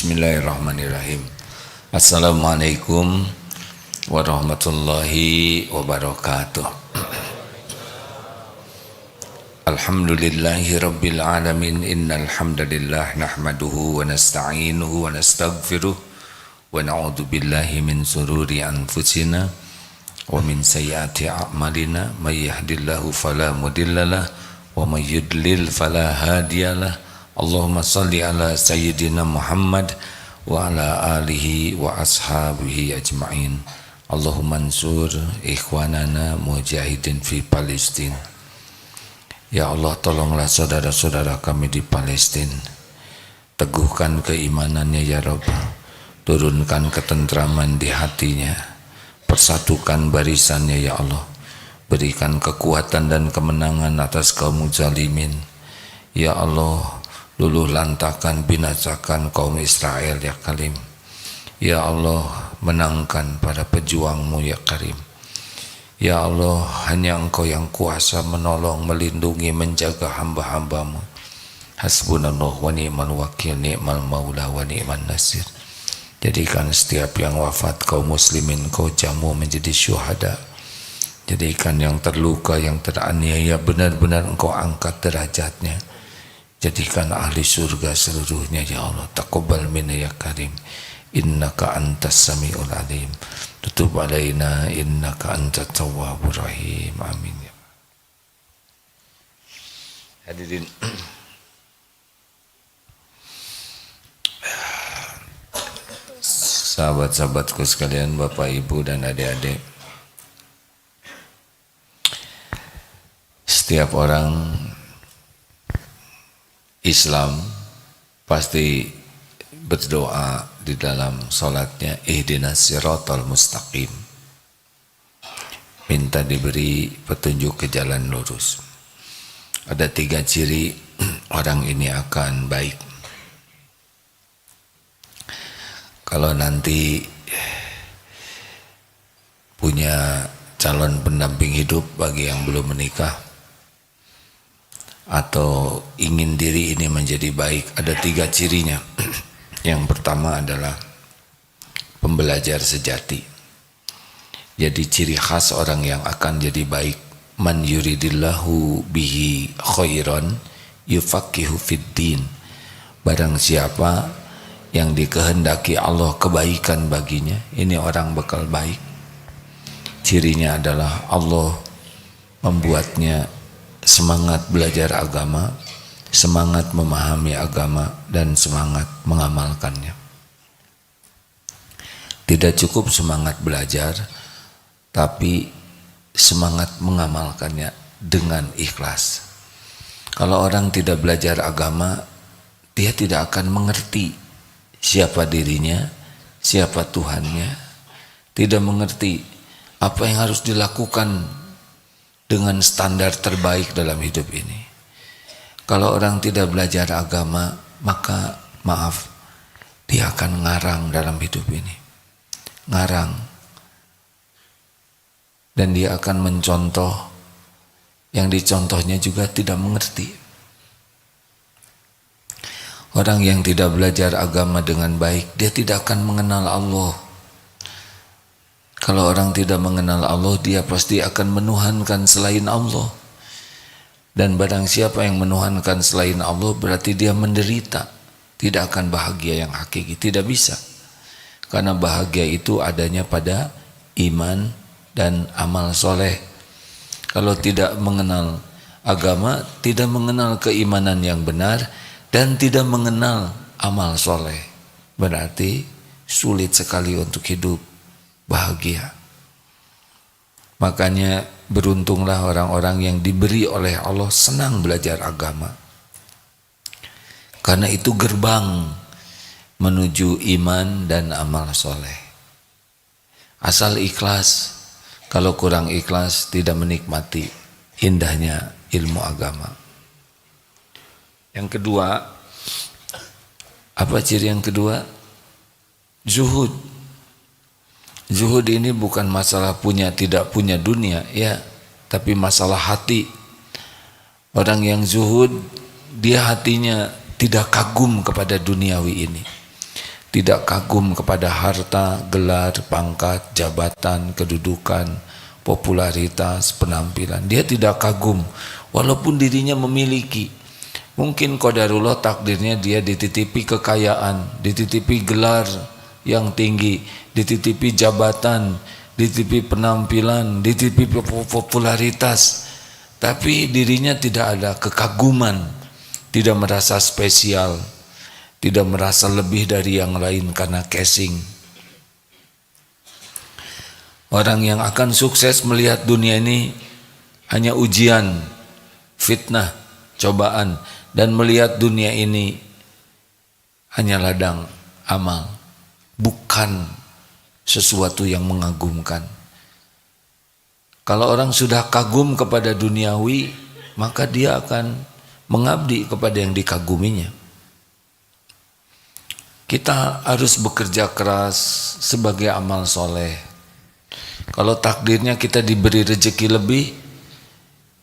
Bismillahirrahmanirrahim. Assalamualaikum warahmatullahi wabarakatuh. Alhamdulillahi rabbil alamin. Innal hamdalillah nahmaduhu wa nasta'inuhu wa nastaghfiruh wa na'udzu billahi min sururi anfusina wa min sayyiati a'malina. May yahdihillahu fala mudhillalah wa may yudlil fala hadiyalah. Allahumma salli ala sayyidina Muhammad wa ala alihi wa ashabihi ajma'in. Allahumma ansur ikhwanana mujahidin fi Palestin. Ya Allah, tolonglah saudara-saudara kami di Palestina, teguhkan keimanannya ya Rabb, turunkan ketentraman di hatinya, persatukan barisannya ya Allah, berikan kekuatan dan kemenangan atas kaum muzalimin ya Allah. Luluh lantakan, binasakan kaum Israel ya Karim. Ya Allah, menangkan para pejuangmu ya Karim. Ya Allah, hanya Engkau yang kuasa menolong, melindungi, menjaga hamba-hambamu. Hasbunallah wa ni'mal wakil, ni'mal maula wa ni'man nasir. Jadikan setiap yang wafat kaum muslimin Kau jamu menjadi syuhada. Jadikan yang terluka, yang teraniaya benar-benar Engkau angkat derajatnya. Jadikan ahli surga seluruhnya ya Allah. Taqabbal minna ya Karim, innaka antas samiul alim. Tutub alaina innaka antat tawwabur rahim. Amin ya. Hadirin sahabat-sahabatku sekalian, Bapak Ibu dan adik-adik, setiap orang Islam pasti berdoa di dalam sholatnya, ihdinas siratal mustaqim, minta diberi petunjuk ke jalan lurus. Ada 3 ciri orang ini akan baik. Kalau nanti punya calon pendamping hidup bagi yang belum menikah atau ingin diri ini menjadi baik, ada 3 cirinya. Yang pertama adalah pembelajar sejati. Jadi ciri khas orang yang akan jadi baik, man yuridillahu bihi khairan yufaqihu fiddin. Barang siapa yang dikehendaki Allah kebaikan baginya, ini orang bakal baik. Cirinya adalah Allah membuatnya semangat belajar agama, semangat memahami agama, dan semangat mengamalkannya. Tidak cukup semangat belajar, tapi semangat mengamalkannya dengan ikhlas. Kalau orang tidak belajar agama, dia tidak akan mengerti siapa dirinya, siapa Tuhannya, tidak mengerti apa yang harus dilakukan dengan standar terbaik dalam hidup ini. Kalau orang tidak belajar agama, maka maaf, dia akan ngarang dalam hidup ini. Ngarang. Dan dia akan mencontoh, yang dicontohnya juga tidak mengerti. Orang yang tidak belajar agama dengan baik, dia tidak akan mengenal Allah. Kalau orang tidak mengenal Allah, dia pasti akan menuhankan selain Allah. Dan barang siapa yang menuhankan selain Allah, berarti dia menderita. Tidak akan bahagia yang hakiki, tidak bisa. Karena bahagia itu adanya pada iman dan amal soleh. Kalau tidak mengenal agama, tidak mengenal keimanan yang benar, dan tidak mengenal amal soleh, berarti sulit sekali untuk hidup bahagia. Makanya beruntunglah orang-orang yang diberi oleh Allah senang belajar agama, karena itu gerbang menuju iman dan amal soleh. Asal ikhlas. Kalau kurang ikhlas, tidak menikmati indahnya ilmu agama. Yang kedua, apa ciri yang kedua? Zuhud. Zuhud ini bukan masalah punya tidak punya dunia, ya, tapi masalah hati. Orang yang zuhud, dia hatinya tidak kagum kepada duniawi ini. tidak kagum kepada harta, gelar, pangkat, jabatan, kedudukan, popularitas, penampilan. Dia tidak kagum walaupun dirinya memiliki. Mungkin qadarullah takdirnya dia dititipi kekayaan, dititipi gelar yang tinggi, dititipi jabatan, dititipi penampilan, dititipi popularitas. Tapi dirinya tidak ada kekaguman, tidak merasa spesial, tidak merasa lebih dari yang lain karena casing. Orang yang akan sukses melihat dunia ini hanya ujian, fitnah, cobaan, dan melihat dunia ini hanya ladang amal, bukan sesuatu yang mengagumkan. Kalau orang sudah kagum kepada duniawi, maka dia akan mengabdi kepada yang dikaguminya. Kita harus bekerja keras sebagai amal soleh. Kalau takdirnya kita diberi rezeki lebih,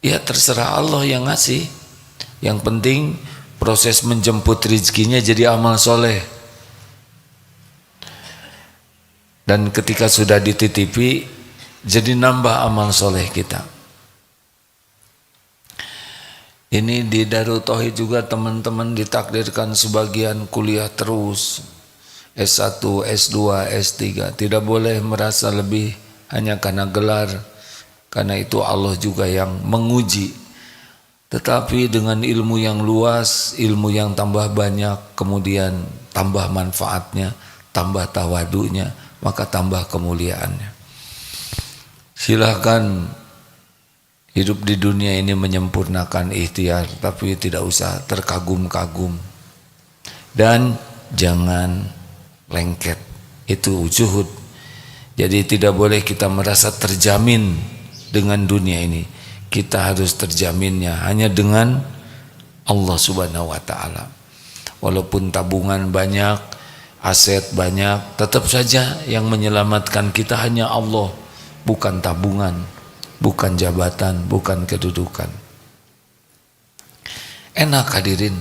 ya terserah Allah yang ngasih. Yang penting proses menjemput rezekinya jadi amal soleh. Dan ketika sudah dititipi, jadi nambah amal soleh kita. Ini di Darut Tauhid juga teman-teman ditakdirkan sebagian kuliah terus, S1, S2, S3. Tidak boleh merasa lebih hanya karena gelar, karena itu Allah juga yang menguji. Tetapi dengan ilmu yang luas, ilmu yang tambah banyak, kemudian tambah manfaatnya, tambah tawadunya, maka tambah kemuliaannya. Silahkan hidup di dunia ini menyempurnakan ikhtiar, tapi tidak usah terkagum-kagum. Dan jangan lengket, itu zuhud. Jadi tidak boleh kita merasa terjamin dengan dunia ini. Kita harus terjaminnya hanya dengan Allah Subhanahu wa ta'ala. Walaupun tabungan banyak, aset banyak, tetap saja yang menyelamatkan kita hanya Allah, bukan tabungan, bukan jabatan, bukan kedudukan. Enak hadirin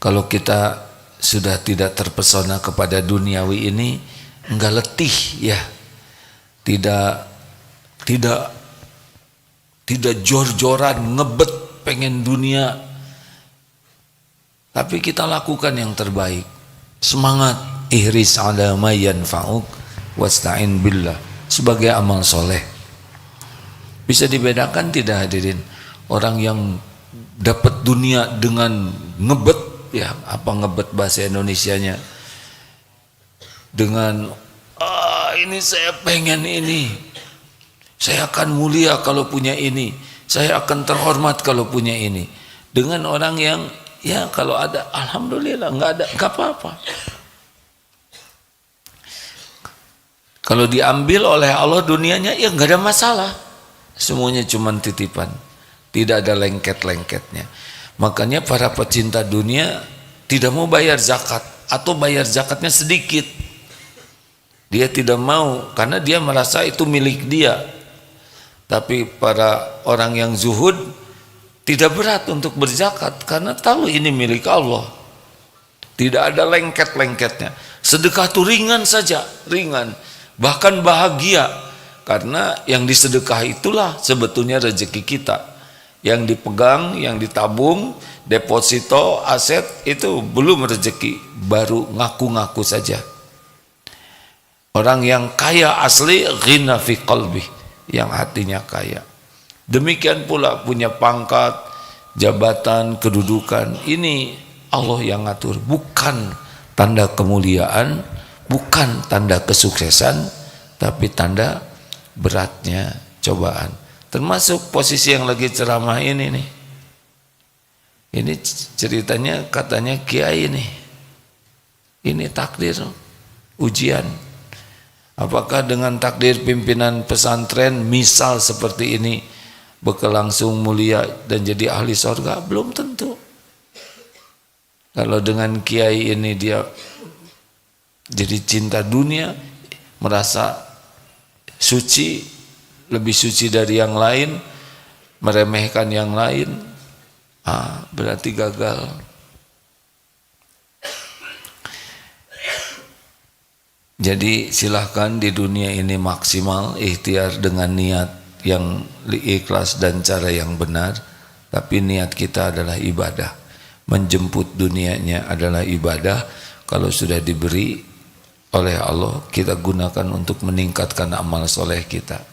kalau kita sudah tidak terpesona kepada duniawi ini, enggak letih ya. Tidak jor-joran ngebet pengen dunia. Tapi kita lakukan yang terbaik. Semangat, ihris ala ma yanfa'uk wasta'in billah sebagai amal soleh. Bisa dibedakan tidak hadirin? Orang yang dapat dunia dengan ngebet, ya apa ngebet bahasa Indonesianya? Dengan ini saya pengen ini, saya akan mulia kalau punya ini, saya akan terhormat kalau punya ini. Dengan orang yang ya kalau ada alhamdulillah, nggak ada nggak apa-apa. Kalau diambil oleh Allah dunianya ya nggak ada masalah. Semuanya cuma titipan, tidak ada lengket-lengketnya. Makanya para pecinta dunia tidak mau bayar zakat atau bayar zakatnya sedikit. Dia tidak mau karena dia merasa itu milik dia. Tapi para orang yang zuhud tidak berat untuk berzakat karena tahu ini milik Allah. Tidak ada lengket-lengketnya. Sedekah itu ringan saja, ringan. Bahkan bahagia. Karena yang disedekah itulah sebetulnya rezeki kita. Yang dipegang, yang ditabung, deposito, aset itu belum rezeki, baru ngaku-ngaku saja. Orang yang kaya asli ghina fi qalbi, yang hatinya kaya. Demikian pula punya pangkat, jabatan, kedudukan. Ini Allah yang ngatur, bukan tanda kemuliaan, bukan tanda kesuksesan, tapi tanda beratnya cobaan. Termasuk posisi yang lagi ceramah ini nih. Ini ceritanya katanya kiai nih. Ini takdir, ujian. Apakah dengan takdir pimpinan pesantren misal seperti ini bakal langsung mulia dan jadi ahli surga? Belum tentu. Kalau dengan kiai ini dia jadi cinta dunia, merasa suci, lebih suci dari yang lain, meremehkan yang lain, berarti gagal. Jadi silahkan di dunia ini maksimal ikhtiar dengan niat yang ikhlas dan cara yang benar, tapi niat kita adalah ibadah. Menjemput dunianya adalah ibadah. Kalau sudah diberi oleh Allah, kita gunakan untuk meningkatkan amal soleh kita.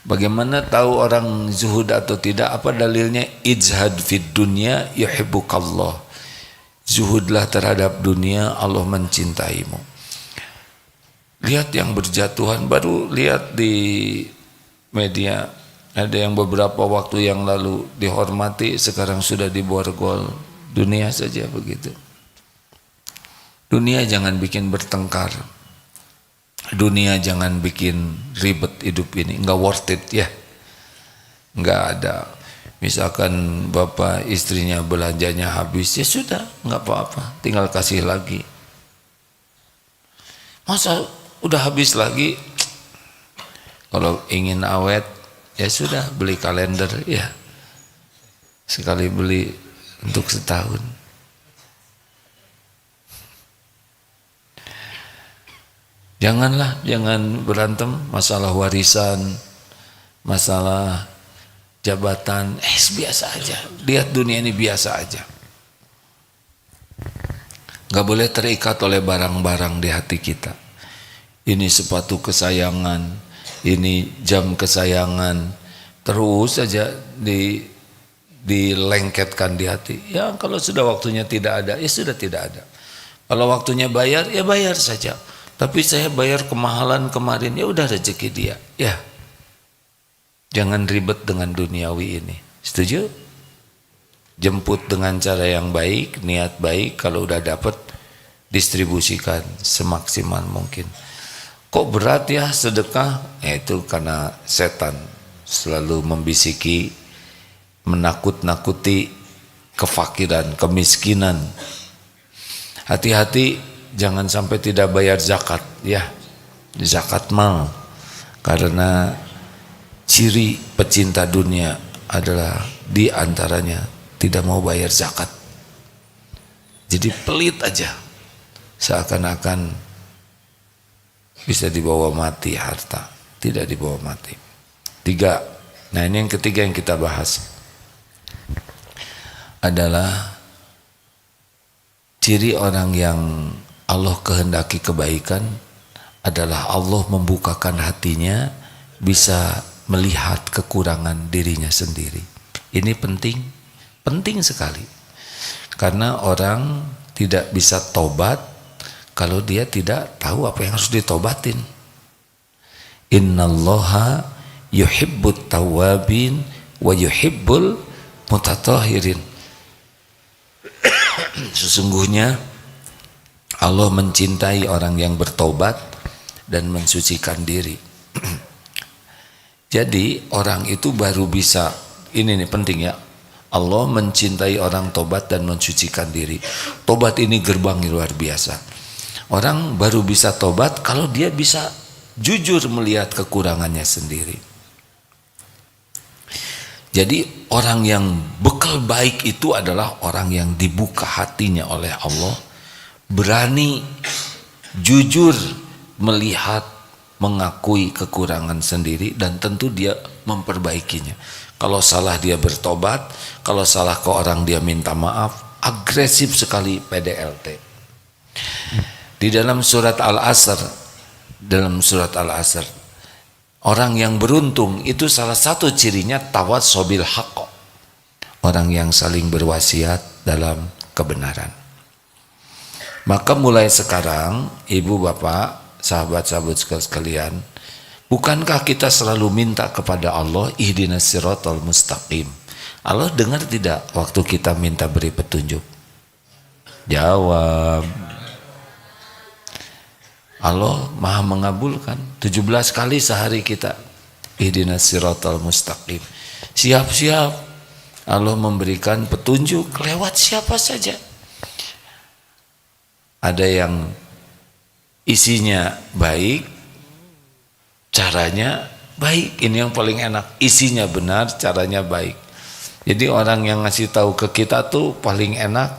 Bagaimana tahu orang zuhud atau tidak? Apa dalilnya? Ijhad fid dunya yuhibbukallah. Zuhudlah terhadap dunia, Allah mencintaimu. Lihat yang berjatuhan, baru lihat di media, ada yang beberapa waktu yang lalu dihormati, sekarang sudah diborgol. Dunia saja begitu. Dunia jangan bikin bertengkar. Dunia jangan bikin ribet hidup ini, enggak worth it ya. Enggak ada. Misalkan bapak istrinya belanjanya habis, ya sudah, enggak apa-apa, tinggal kasih lagi. Masa udah habis lagi? Kalau ingin awet, ya sudah, beli kalender ya. Sekali beli untuk setahun. Jangan berantem masalah warisan, masalah jabatan, biasa aja. Lihat dunia ini biasa aja. Gak boleh terikat oleh barang-barang di hati kita. Ini sepatu kesayangan, ini jam kesayangan, terus saja dilengketkan di hati. Ya kalau sudah waktunya tidak ada, ya sudah tidak ada. Kalau waktunya bayar, ya bayar saja. Tapi saya bayar kemahalan kemarin, ya udah rezeki dia. Ya, jangan ribet dengan duniawi ini. Setuju? Jemput dengan cara yang baik, niat baik. Kalau udah dapat, distribusikan semaksimal mungkin. Kok berat ya sedekah? Itu karena setan selalu membisiki, menakut-nakuti kefakiran, kemiskinan. Hati-hati jangan sampai tidak bayar zakat ya. Zakat mal. Karena ciri pecinta dunia adalah di antaranya tidak mau bayar zakat. Jadi pelit aja. Seakan-akan bisa dibawa mati harta, tidak dibawa mati. 3. Nah ini yang ketiga yang kita bahas adalah ciri orang yang Allah kehendaki kebaikan adalah Allah membukakan hatinya bisa melihat kekurangan dirinya sendiri. Ini penting sekali. Karena orang tidak bisa tobat kalau dia tidak tahu apa yang harus ditobatin. Innallaha yuhibbut tawwabin wa yuhibbul mutatahhirin. Sesungguhnya Allah mencintai orang yang bertobat dan mensucikan diri. Jadi orang itu baru bisa, ini nih penting ya, Allah mencintai orang tobat dan mensucikan diri. Tobat ini gerbang yang luar biasa. Orang baru bisa tobat kalau dia bisa jujur melihat kekurangannya sendiri. Jadi orang yang bekal baik itu adalah orang yang dibuka hatinya oleh Allah, berani jujur melihat, mengakui kekurangan sendiri, dan tentu dia memperbaikinya. Kalau salah dia bertobat, kalau salah ke orang dia minta maaf. Agresif sekali PDLT. Di dalam surat Al-Asr, orang yang beruntung itu salah satu cirinya tawassobil haqq, orang yang saling berwasiat dalam kebenaran. Maka mulai sekarang, ibu bapak, sahabat-sahabat sekalian, bukankah kita selalu minta kepada Allah, ihdinas siratal mustaqim? Allah dengar tidak waktu kita minta beri petunjuk? Jawab. Allah maha mengabulkan. 17 kali sehari kita ihdinas siratal mustaqim. Siap-siap Allah memberikan petunjuk lewat siapa saja. Ada yang isinya baik, caranya baik. Ini yang paling enak, isinya benar, caranya baik. Jadi orang yang ngasih tahu ke kita tuh paling enak,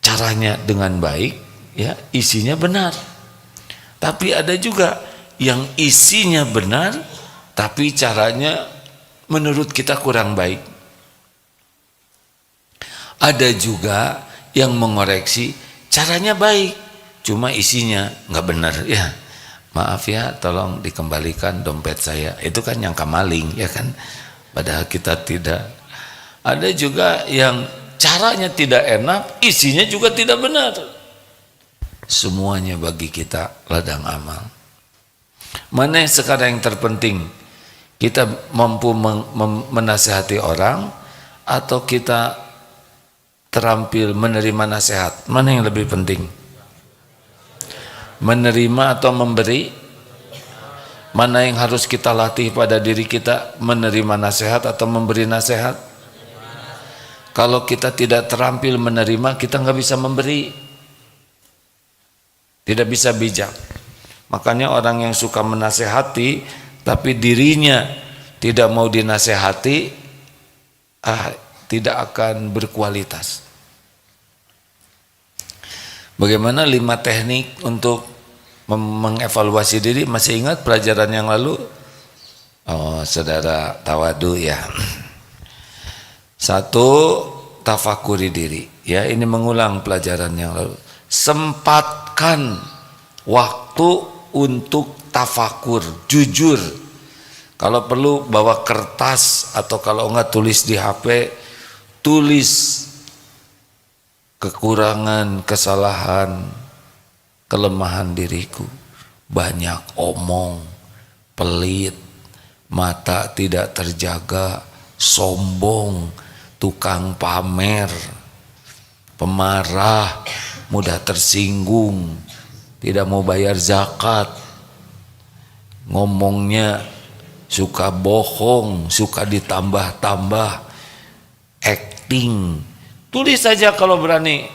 caranya dengan baik, ya, isinya benar. Tapi ada juga yang isinya benar tapi caranya menurut kita kurang baik. Ada juga yang mengoreksi caranya baik cuma isinya nggak benar. Ya maaf ya, tolong dikembalikan dompet saya. Itu kan nyangka maling ya kan, padahal kita tidak. Ada juga yang caranya tidak enak, isinya juga tidak benar. Semuanya bagi kita ladang amal. Mana sekarang yang terpenting? Kita mampu menasihati orang atau kita terampil menerima nasihat? Mana yang lebih penting? Menerima atau memberi? Mana yang harus kita latih pada diri kita? Menerima nasihat atau memberi nasihat? Kalau kita tidak terampil menerima, kita nggak bisa memberi, tidak bisa bijak. Makanya orang yang suka menasehati tapi dirinya tidak mau dinasehati, tidak akan berkualitas. Bagaimana 5 teknik untuk mengevaluasi diri? Masih ingat pelajaran yang lalu? Oh, saudara tawadu ya. 1, tafakuri diri. Ya, ini mengulang pelajaran yang lalu. Sempatkan waktu untuk tafakur, jujur. Kalau perlu bawa kertas atau kalau enggak tulis di HP, tulis kekurangan, kesalahan, kelemahan diriku. Banyak omong, pelit, mata tidak terjaga, sombong, tukang pamer, pemarah, mudah tersinggung, tidak mau bayar zakat, ngomongnya suka bohong, suka ditambah-tambah, acting. Tulis saja kalau berani.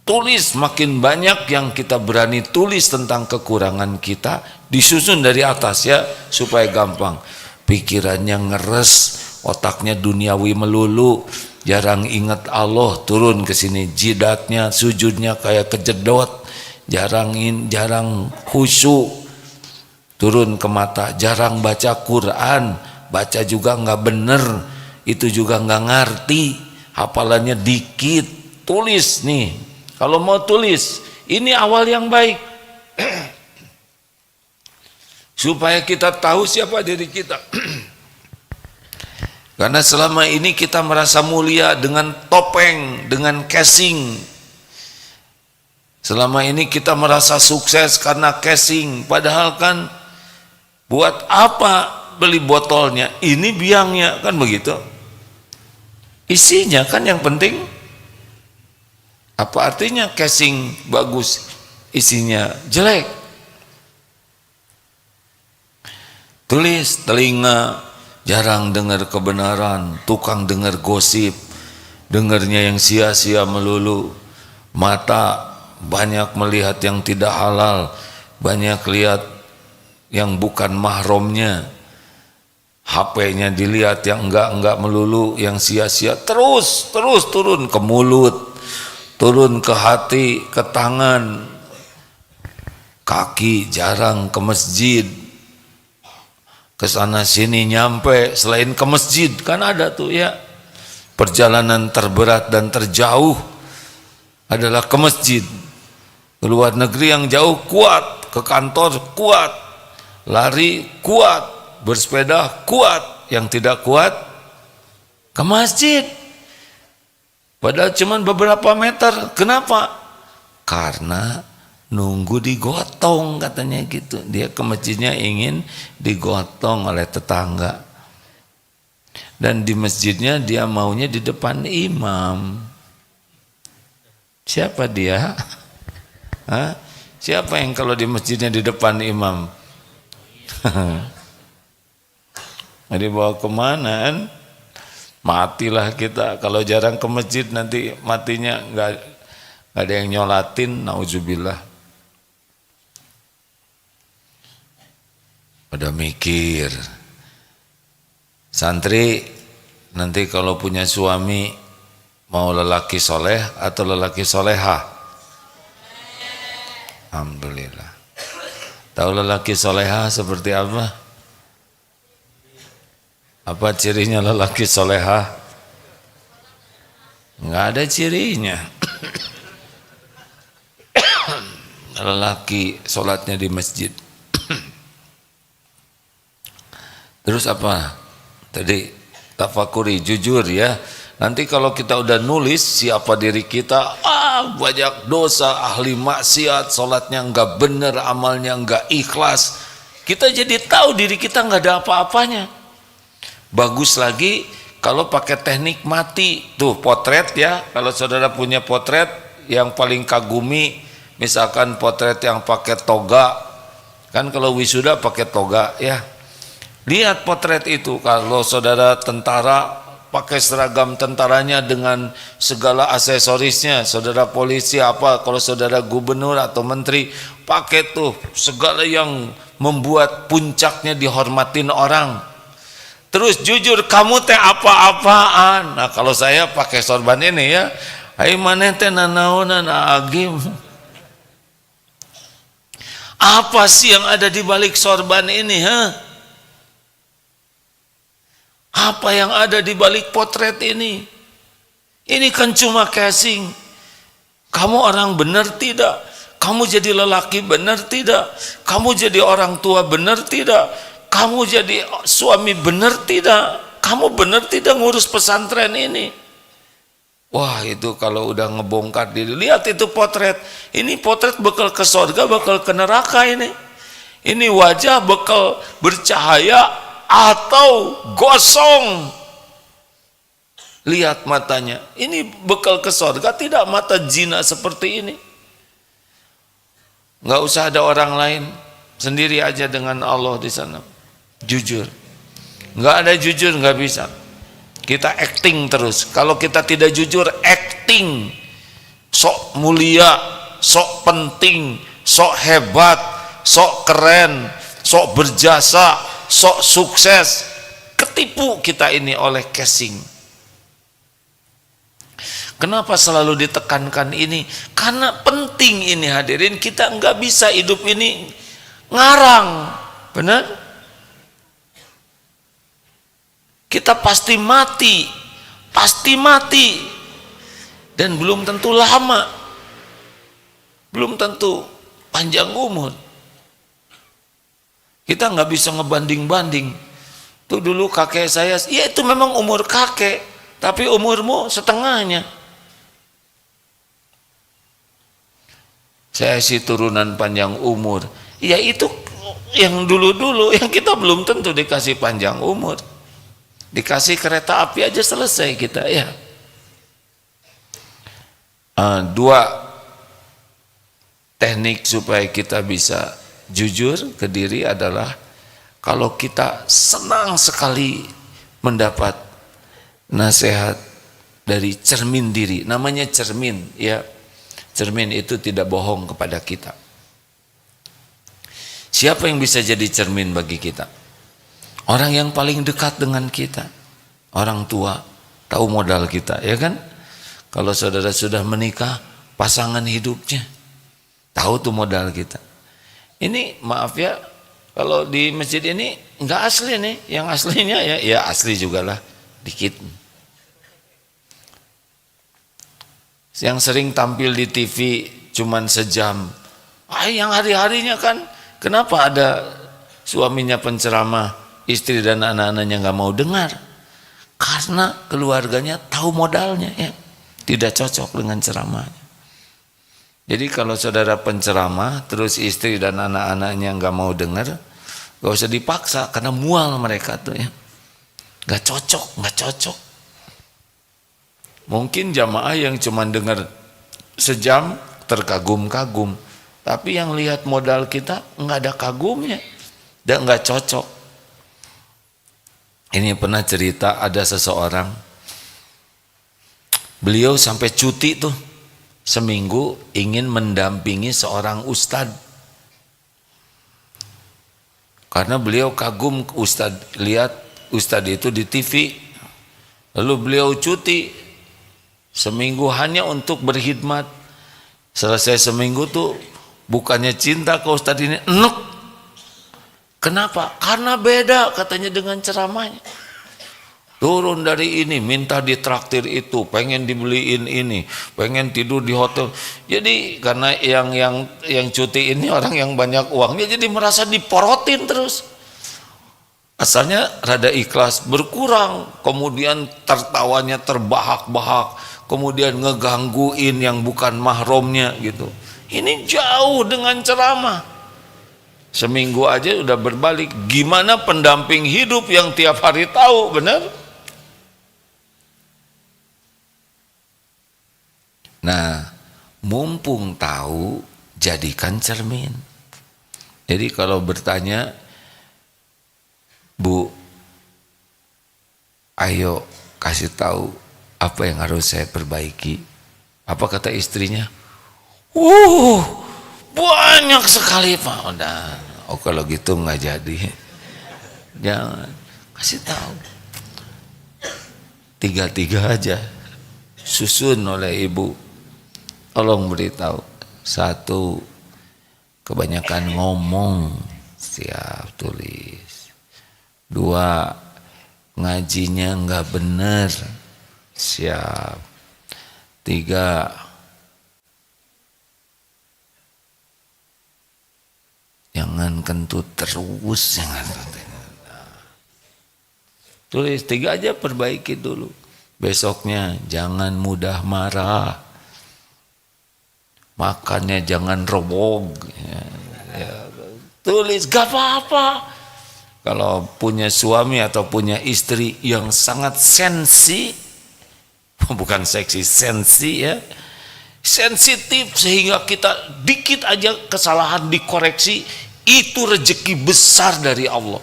Tulis, makin banyak yang kita berani tulis tentang kekurangan kita, disusun dari atas ya, supaya gampang. Pikirannya ngeres, otaknya duniawi melulu, jarang ingat Allah, turun ke sini. Jidatnya, sujudnya kayak kejedot, jarang khusyuk, turun ke mata. Jarang baca Quran, baca juga nggak bener, itu juga nggak ngerti, hafalannya dikit. Tulis nih, kalau mau tulis, ini awal yang baik. Supaya kita tahu siapa diri kita. Karena selama ini kita merasa mulia dengan topeng, dengan casing. Selama ini kita merasa sukses karena casing. Padahal kan buat apa beli botolnya? Ini biangnya, kan begitu. Isinya kan yang penting. Apa artinya casing bagus, isinya jelek? Tulis, telinga jarang dengar kebenaran, tukang dengar gosip, dengarnya yang sia-sia melulu. Mata banyak melihat yang tidak halal, banyak lihat yang bukan mahramnya. HP-nya dilihat yang enggak melulu, yang sia-sia. Terus turun ke mulut, turun ke hati, ke tangan, kaki jarang ke masjid. Kesana sini nyampe, selain ke masjid kan ada tuh ya, perjalanan terberat dan terjauh adalah ke masjid. Ke luar negeri yang jauh kuat, ke kantor kuat, lari kuat, bersepeda kuat, yang tidak kuat ke masjid. Padahal cuma beberapa meter. Kenapa? Karena nunggu digotong, katanya gitu. Dia ke masjidnya ingin digotong oleh tetangga, dan di masjidnya dia maunya di depan imam. Siapa dia? Hah? Siapa yang kalau di masjidnya di depan imam? Mau dibawa kemana kan? Matilah kita kalau jarang ke masjid, nanti matinya nggak ada yang nyolatin, nauzubillah. Pada mikir, santri nanti kalau punya suami mau lelaki soleh atau lelaki soleha? Alhamdulillah. Tahu lelaki soleha seperti apa? Apa cirinya lelaki soleha? Nggak ada cirinya. Lelaki sholatnya di masjid. Terus apa? Tadi tafakuri, jujur ya. Nanti kalau kita udah nulis siapa diri kita, banyak dosa, ahli maksiat, sholatnya enggak bener, amalnya enggak ikhlas. Kita jadi tahu diri kita enggak ada apa-apanya. Bagus lagi kalau pakai teknik mati, tuh potret ya. Kalau saudara punya potret yang paling kagumi, misalkan potret yang pakai toga, kan kalau wisuda pakai toga ya. Lihat potret itu, kalau saudara tentara pakai seragam tentaranya dengan segala aksesorisnya, saudara polisi apa, kalau saudara gubernur atau menteri pakai tuh segala yang membuat puncaknya dihormatin orang. Terus jujur, kamu teh apa-apaan? Nah kalau saya pakai sorban ini ya, ai maneh teh nanaonan agim. Apa sih yang ada di balik sorban ini, ha? Apa yang ada di balik potret ini? Ini kan cuma casing. Kamu orang benar tidak? Kamu jadi lelaki benar tidak? Kamu jadi orang tua benar tidak? Kamu jadi suami benar tidak? Kamu benar tidak ngurus pesantren ini? Wah, itu kalau udah ngebongkar diri, lihat itu potret. Ini potret bekal ke surga, bekal ke neraka ini. Ini wajah bekal bercahaya atau gosong. Lihat matanya, ini bekal ke surga, tidak mata zina seperti ini. Nggak usah ada orang lain, sendiri aja dengan Allah di sana. Jujur, nggak ada jujur nggak bisa. Kita acting terus. Kalau kita tidak jujur, acting, sok mulia, sok penting, sok hebat, sok keren, sok berjasa, sok sukses. Ketipu kita ini oleh casing. Kenapa selalu ditekankan ini? Karena penting ini hadirin. Kita nggak bisa hidup ini ngarang, benar? Kita pasti mati, dan belum tentu lama, belum tentu panjang umur. Kita nggak bisa ngebanding-banding. Tuh dulu kakek saya, ya itu memang umur kakek, tapi umurmu setengahnya. Saya sih turunan panjang umur. Ya itu yang dulu-dulu, yang kita belum tentu dikasih panjang umur. Dikasih kereta api aja selesai kita ya. Dua teknik supaya kita bisa jujur ke diri adalah kalau kita senang sekali mendapat nasihat dari cermin diri. Namanya cermin ya. Cermin itu tidak bohong kepada kita. Siapa yang bisa jadi cermin bagi kita? Orang yang paling dekat dengan kita, orang tua, tahu modal kita, ya kan? Kalau saudara sudah menikah, pasangan hidupnya, tahu tuh modal kita. Ini maaf ya, kalau di masjid ini nggak asli nih, yang aslinya ya asli juga lah, dikit. Yang sering tampil di TV cuman sejam, yang hari-harinya kan, kenapa ada suaminya penceramah? Istri dan anak-anaknya nggak mau dengar karena keluarganya tahu modalnya ya, tidak cocok dengan ceramahnya. Jadi kalau saudara penceramah terus istri dan anak-anaknya nggak mau dengar, nggak usah dipaksa karena mual mereka tuh ya, nggak cocok. Mungkin jamaah yang cuma dengar sejam terkagum-kagum, tapi yang lihat modal kita nggak ada kagumnya dan nggak cocok. Ini pernah cerita ada seseorang, beliau sampai cuti tuh seminggu ingin mendampingi seorang ustadz. Karena beliau kagum ustadz, lihat ustadz itu di TV. Lalu beliau cuti seminggu hanya untuk berkhidmat. Selesai seminggu tuh bukannya cinta ke ustadz ini, enek, Kenapa? Karena beda katanya dengan ceramahnya. Turun dari ini, minta ditraktir itu, pengen dibeliin ini, pengen tidur di hotel. Jadi karena yang cuti ini orang yang banyak uangnya, jadi merasa diporotin terus. Asalnya rada ikhlas, berkurang, kemudian tertawanya terbahak-bahak, kemudian ngegangguin yang bukan mahromnya gitu. Ini jauh dengan ceramah. Seminggu aja udah berbalik. Gimana pendamping hidup yang tiap hari tahu, benar? Nah, mumpung tahu, jadikan cermin. Jadi kalau bertanya, Bu, ayo kasih tahu apa yang harus saya perbaiki. Apa kata istrinya? Banyak sekali Pak. Udah, kalau gitu nggak jadi. Jangan, kasih tahu. Tiga-tiga aja, susun oleh ibu. Tolong beritahu. Satu, kebanyakan ngomong, siap tulis. Dua, ngajinya nggak bener, siap. Tiga, jangan kentut terus, jangan tulis. Tiga aja, perbaiki dulu. Besoknya jangan mudah marah, makannya jangan robog, tulis. Gak apa-apa kalau punya suami atau punya istri yang sangat sensi, bukan seksi, sensi ya, sensitif, sehingga kita dikit aja kesalahan dikoreksi, itu rezeki besar dari Allah.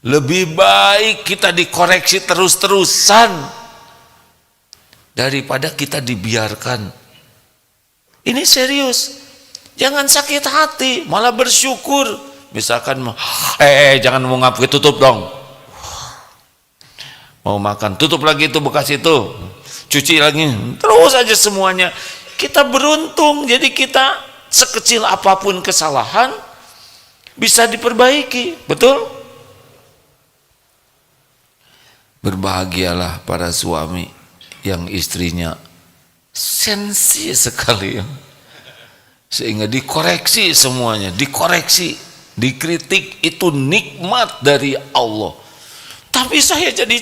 Lebih baik kita dikoreksi terus-terusan daripada kita dibiarkan. Ini serius, jangan sakit hati, malah bersyukur. Misalkan, jangan mau ngapain, tutup dong. Mau makan, tutup lagi itu bekas itu, cuci lagi, terus aja semuanya. Kita beruntung, jadi kita sekecil apapun kesalahan bisa diperbaiki, betul? Berbahagialah para suami yang istrinya sensi sekali ya, sehingga dikoreksi semuanya, dikoreksi, dikritik, itu nikmat dari Allah. Tapi saya jadi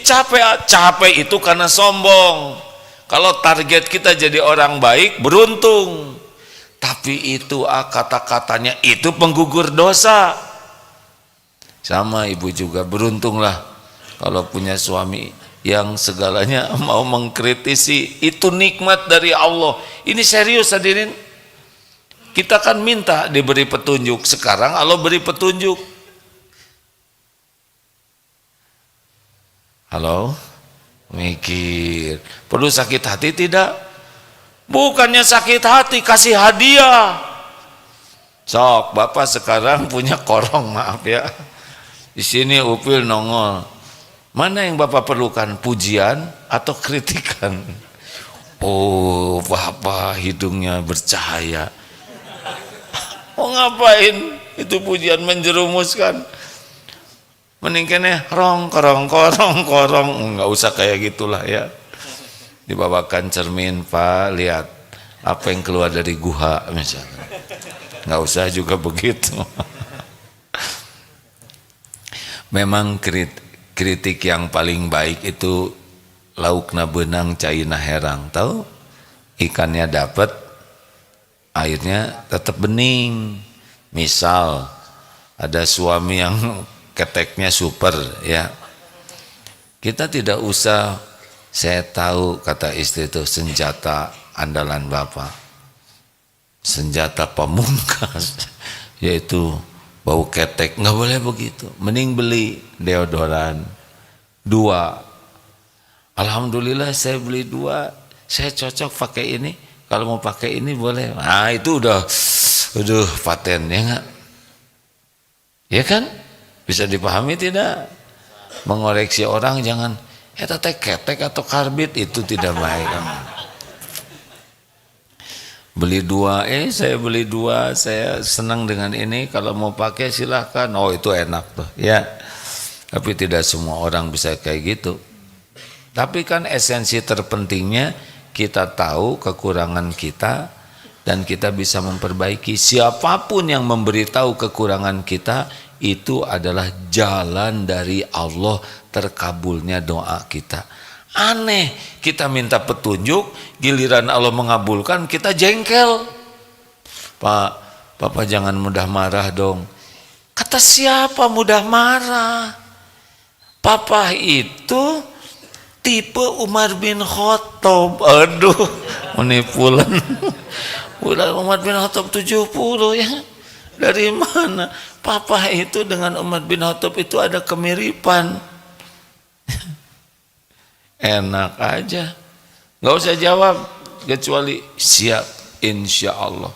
capek itu karena sombong. Kalau target kita jadi orang baik, beruntung. Tapi itu kata-katanya itu penggugur dosa. Sama ibu juga, beruntunglah kalau punya suami yang segalanya mau mengkritisi, itu nikmat dari Allah. Ini serius hadirin. Kita kan minta diberi petunjuk, sekarang Allah beri petunjuk. Halo? Mikir, perlu sakit hati tidak? Bukannya sakit hati, kasih hadiah. Sok, Bapak sekarang punya korong, maaf ya. Di sini upil nongol. Mana yang Bapak perlukan, pujian atau kritikan? Oh, Bapak hidungnya bercahaya. Mau ngapain? Itu pujian menjerumuskan. Mendingkannya korong, nggak usah kayak gitulah ya. Dibawakan cermin, Pak, lihat apa yang keluar dari guha misalnya. Nggak usah juga begitu. Memang kritik yang paling baik itu laukna benang caina herang. Tahu? Ikannya dapat, airnya tetap bening. Misal ada suami yang keteknya super ya, kita tidak usah, saya tahu kata istri itu senjata andalan Bapak, senjata pamungkas yaitu bau ketek, nggak boleh begitu. Mending beli deodoran 2. Alhamdulillah saya beli 2, saya cocok pakai ini, kalau mau pakai ini boleh. Nah itu udah patennya nggak ya kan? Bisa dipahami tidak? Mengoreksi orang jangan ketek atau karbit, itu tidak baik. Beli dua, saya beli dua, saya senang dengan ini, kalau mau pakai silahkan. Oh itu enak tuh ya. Tapi tidak semua orang bisa kayak gitu. Tapi kan esensi terpentingnya kita tahu kekurangan kita dan kita bisa memperbaiki. Siapapun yang memberitahu kekurangan kita, itu adalah jalan dari Allah terkabulnya doa kita. Aneh, kita minta petunjuk, giliran Allah mengabulkan, kita jengkel. Pak, Papa jangan mudah marah dong. Kata siapa mudah marah? Papa itu tipe Umar bin Khattab. Aduh, menipulan. Udah Umar bin Khattab 70 ya. Dari mana? Papa itu dengan Umar bin Khattab itu ada kemiripan. Enak aja, nggak usah jawab kecuali siap, insya Allah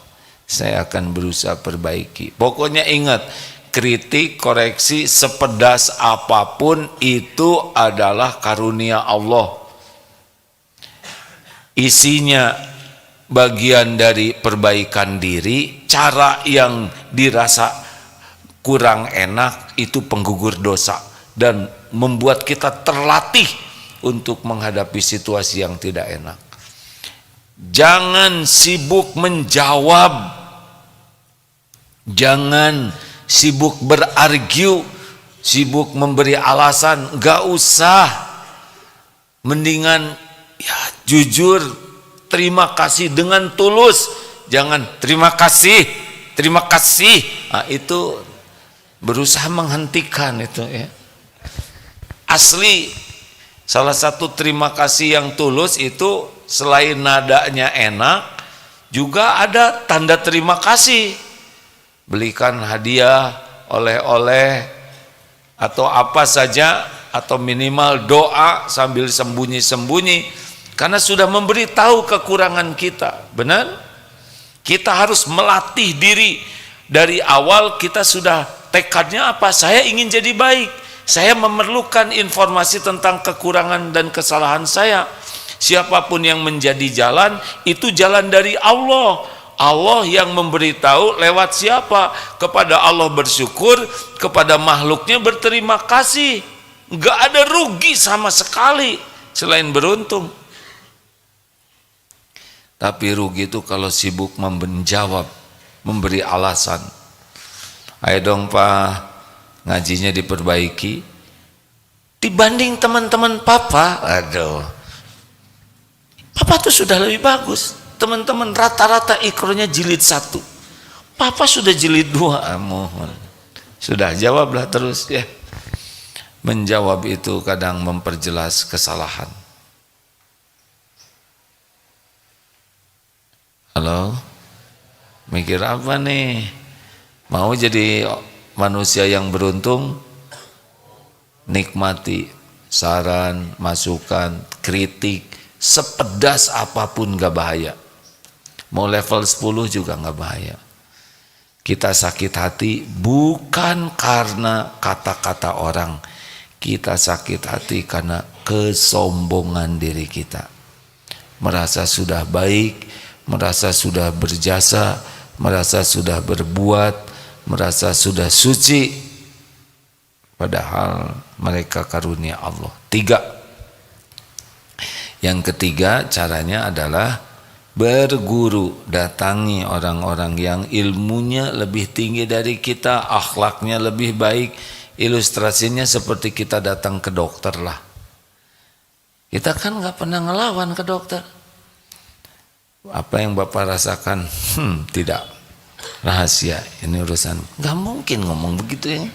saya akan berusaha perbaiki. Pokoknya ingat, kritik, koreksi sepedas apapun itu adalah karunia Allah. Isinya bagian dari perbaikan diri. Cara yang dirasa kurang enak itu penggugur dosa dan membuat kita terlatih untuk menghadapi situasi yang tidak enak. Jangan sibuk menjawab, jangan sibuk berargu, sibuk memberi alasan, gak usah. Mendingan ya jujur, terima kasih dengan tulus. Jangan terima kasih. Nah, itu berusaha menghentikan itu ya. Asli salah satu terima kasih yang tulus itu selain nadanya enak, juga ada tanda terima kasih. Belikan hadiah, oleh-oleh, atau apa saja, atau minimal doa sambil sembunyi-sembunyi, karena sudah memberitahu kekurangan kita. Benar? Kita harus melatih diri. Dari awal kita sudah tekadnya apa? Saya ingin jadi baik. Saya memerlukan informasi tentang kekurangan dan kesalahan saya. Siapapun yang menjadi jalan, itu jalan dari Allah. Allah yang memberitahu lewat siapa? Kepada Allah bersyukur, kepada makhluknya berterima kasih. Enggak ada rugi sama sekali selain beruntung. Tapi rugi itu kalau sibuk menjawab, memberi alasan. Ayo dong Pak, ngajinya diperbaiki dibanding teman-teman Papa. Aduh, Papa tuh sudah lebih bagus. Teman-teman rata-rata ikronya jilid 1, Papa sudah jilid 2. Mohon sudah jawablah terus ya. Menjawab itu kadang memperjelas kesalahan. Halo, mikir apa nih? Mau jadi manusia yang beruntung? Nikmati saran, masukan, kritik sepedas apapun gak bahaya. Mau level 10 juga gak bahaya. Kita sakit hati bukan karena kata-kata orang, kita sakit hati karena kesombongan diri kita. Merasa sudah baik, merasa sudah berjasa, merasa sudah berbuat, merasa sudah suci, padahal mereka karunia Allah. 3. Yang ketiga caranya adalah berguru. Datangi orang-orang yang ilmunya lebih tinggi dari kita, akhlaknya lebih baik. Ilustrasinya seperti kita datang ke dokter lah. Kita kan gak pernah ngelawan ke dokter. Apa yang Bapak rasakan? Tidak, rahasia, ini urusan. Gak mungkin ngomong begitu ya.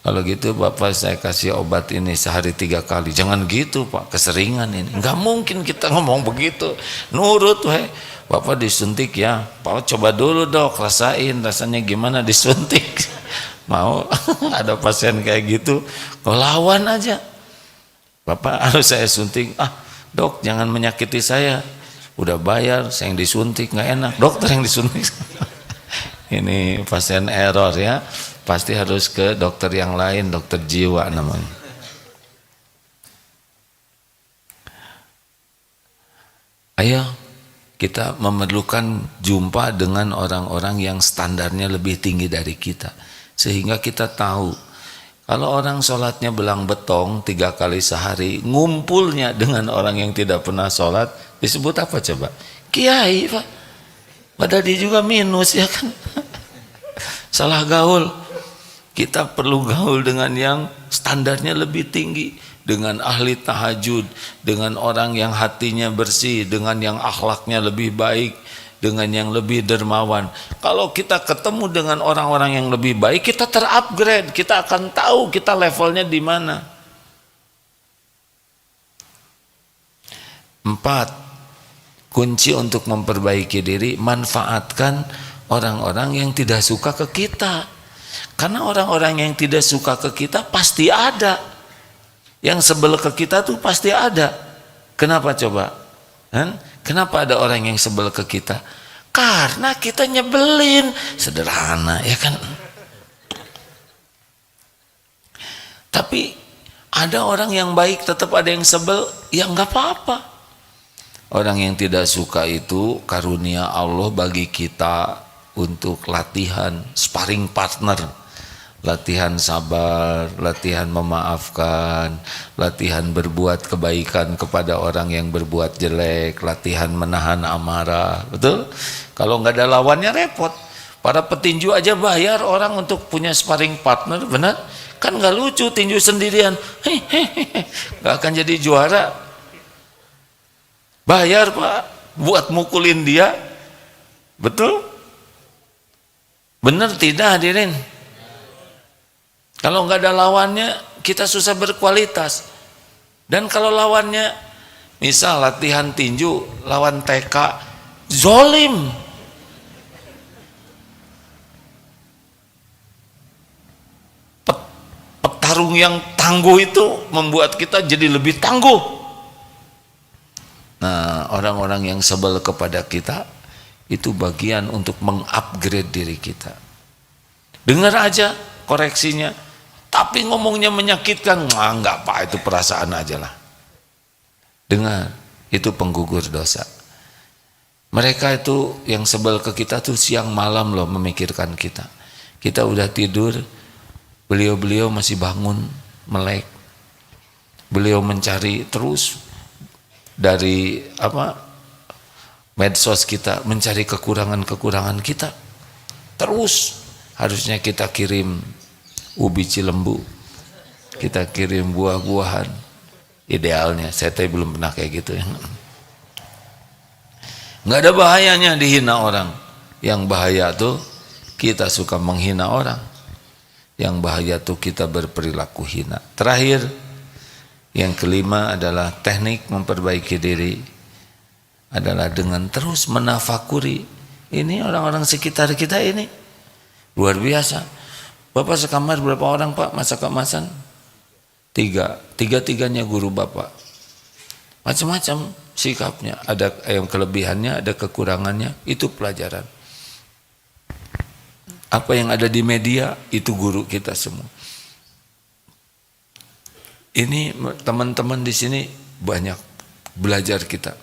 Kalau gitu Bapak saya kasih obat ini sehari 3 kali. Jangan gitu Pak, keseringan ini. Nggak mungkin kita ngomong begitu. Nurut weh. Bapak disuntik ya. Pak coba dulu dok, rasain rasanya gimana disuntik. Mau ada pasien kayak gitu, kau lawan aja. Bapak harus saya suntik. Dok jangan menyakiti saya. Udah bayar, saya yang disuntik nggak enak. Dokter yang disuntik. Ini pasien error ya. Pasti harus ke dokter yang lain, dokter jiwa namanya. Ayo kita memerlukan jumpa dengan orang-orang yang standarnya lebih tinggi dari kita, sehingga kita tahu kalau orang sholatnya belang betong 3 kali sehari, ngumpulnya dengan orang yang tidak pernah sholat disebut apa coba? Kiai, Pak. Padahal dia juga minus, ya kan? Salah gaul. Kita perlu gaul dengan yang standarnya lebih tinggi, dengan ahli tahajud, dengan orang yang hatinya bersih, dengan yang akhlaknya lebih baik, dengan yang lebih dermawan. Kalau kita ketemu dengan orang-orang yang lebih baik, kita terupgrade, kita akan tahu kita levelnya di mana. 4, kunci untuk memperbaiki diri, manfaatkan orang-orang yang tidak suka ke kita. Karena orang-orang yang tidak suka ke kita pasti ada. Yang sebel ke kita tuh pasti ada. Kenapa coba? Kenapa ada orang yang sebel ke kita? Karena kita nyebelin. Sederhana, ya kan? Tapi ada orang yang baik tetap ada yang sebel, ya nggak apa-apa. Orang yang tidak suka itu karunia Allah bagi kita untuk latihan, sparring partner, latihan sabar, latihan memaafkan, latihan berbuat kebaikan kepada orang yang berbuat jelek, latihan menahan amarah. Betul? Kalau nggak ada lawannya repot. Para petinju aja bayar orang untuk punya sparring partner, benar? Kan nggak lucu tinju sendirian, nggak akan jadi juara. Bayar, Pak, buat mukulin dia. Betul? Benar tidak, hadirin? Kalau nggak ada lawannya, kita susah berkualitas. Dan kalau lawannya, misal latihan tinju, lawan TK, zolim. Petarung yang tangguh itu membuat kita jadi lebih tangguh. Nah, orang-orang yang sebel kepada kita, itu bagian untuk mengupgrade diri kita. Dengar aja koreksinya, tapi ngomongnya menyakitkan, enggak Pak, itu perasaan aja lah. Dengar, itu penggugur dosa. Mereka itu yang sebel ke kita tuh siang malam loh memikirkan kita. Kita udah tidur, beliau-beliau masih bangun, melek. Beliau mencari terus dari medsos kita, mencari kekurangan-kekurangan kita. Terus harusnya kita kirim ubi cilembu, kita kirim buah-buahan. Idealnya, saya tadi belum pernah kayak gitu ya. Nggak ada bahayanya dihina orang. Yang bahaya tuh kita suka menghina orang. Yang bahaya tuh kita berperilaku hina. Terakhir, yang kelima adalah teknik memperbaiki diri adalah dengan terus menafakuri. Ini orang-orang sekitar kita ini luar biasa. Bapak sekamar berapa orang, Pak, masa keemasan? 3. Tiga-tiganya guru Bapak. Macam-macam sikapnya, ada yang kelebihannya, ada kekurangannya, itu pelajaran. Apa yang ada di media itu guru kita semua. Ini teman-teman di sini banyak belajar kita.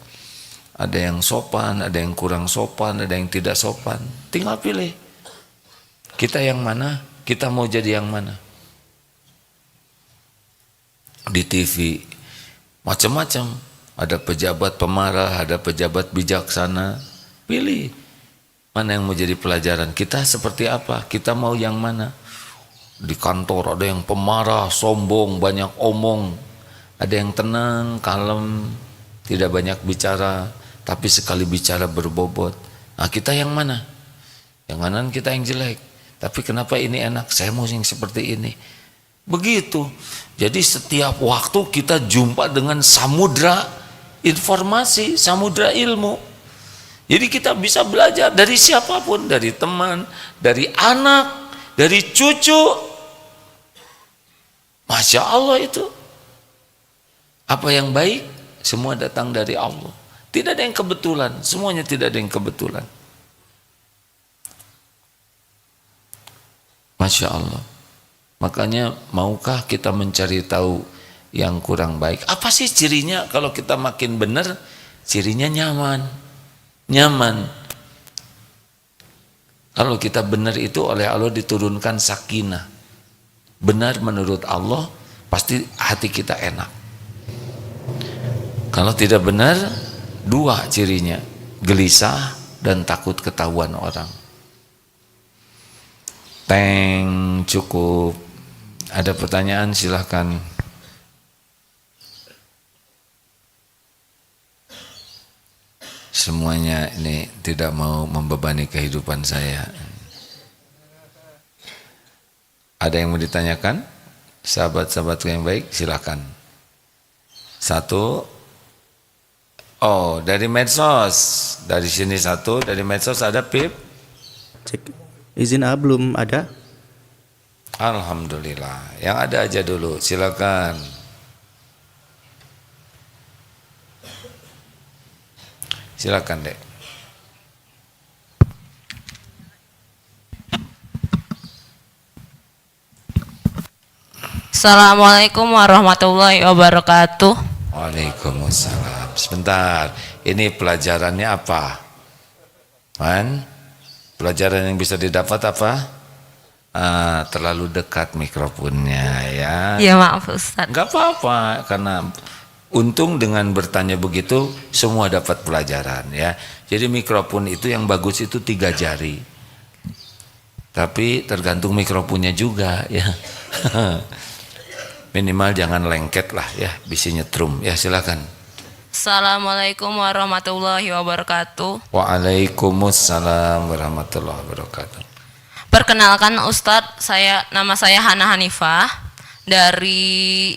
Ada yang sopan, ada yang kurang sopan, ada yang tidak sopan. Tinggal pilih. Kita yang mana? Kita mau jadi yang mana? Di TV macam-macam. Ada pejabat pemarah, ada pejabat bijaksana. Pilih mana yang mau jadi pelajaran. Kita seperti apa? Kita mau yang mana? Di kantor ada yang pemarah, sombong, banyak omong. Ada yang tenang, kalem, tidak banyak bicara, tapi sekali bicara berbobot. Nah, kita yang mana? Yang kanan kita yang jelek. Tapi kenapa ini enak? Saya mau yang seperti ini. Begitu. Jadi setiap waktu kita jumpa dengan samudra informasi, samudra ilmu. Jadi kita bisa belajar dari siapapun, dari teman, dari anak, dari cucu. Masya Allah itu. Apa yang baik, semua datang dari Allah. Tidak ada yang kebetulan, semuanya tidak ada yang kebetulan. Masya Allah. Makanya maukah kita mencari tahu yang kurang baik? Apa sih cirinya kalau kita makin benar? Cirinya nyaman. nyaman. Kalau kita benar itu oleh Allah diturunkan sakinah. Benar menurut Allah pasti hati kita enak. Kalau tidak benar, dua cirinya, gelisah dan takut ketahuan orang. Cukup. Ada pertanyaan silahkan. Semuanya ini tidak mau membebani kehidupan saya. Ada yang mau ditanyakan? Sahabat-sahabatku yang baik, silakan. Satu. Oh, dari medsos. Dari sini satu, dari medsos ada Pip? Cek. Izin A belum ada. Alhamdulillah. Yang ada aja dulu, silakan. Silakan, Dek. Assalamualaikum warahmatullahi wabarakatuh. Waalaikumsalam. Sebentar, ini pelajarannya apa? Man? Pelajaran yang bisa didapat apa? Terlalu dekat mikrofonnya ya. Ya maaf Ustaz. Enggak apa-apa, karena untung dengan bertanya begitu semua dapat pelajaran ya. Jadi mikrofon itu yang bagus itu 3 jari. Tapi tergantung mikrofonnya juga ya. Minimal jangan lengket lah ya, bisa nyetrum ya. Silakan. Assalamualaikum warahmatullahi wabarakatuh. Waalaikumsalam warahmatullahi wabarakatuh. Perkenalkan Ustadz, nama saya Hana Hanifah dari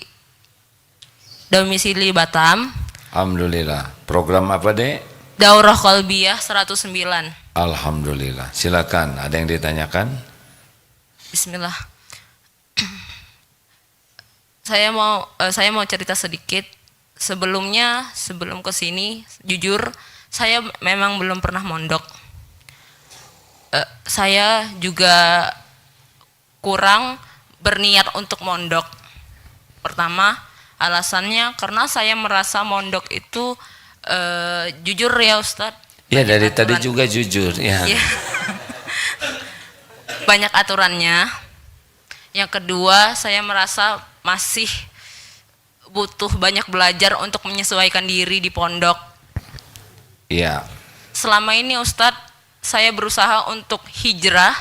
domisili Batam. Alhamdulillah. Program apa, Dek? Daurah Qalbiyah 109. Alhamdulillah. Silakan, ada yang ditanyakan? Bismillah. Saya mau cerita sedikit. Sebelum kesini, jujur saya memang belum pernah mondok. Saya juga kurang berniat untuk mondok. Pertama, alasannya karena saya merasa mondok itu jujur ya Ustadz. Ya dari tadi juga jujur ya. Ya. Banyak aturannya. Yang kedua, saya merasa masih butuh banyak belajar untuk menyesuaikan diri di pondok. Iya. Selama ini Ustadz, saya berusaha untuk hijrah.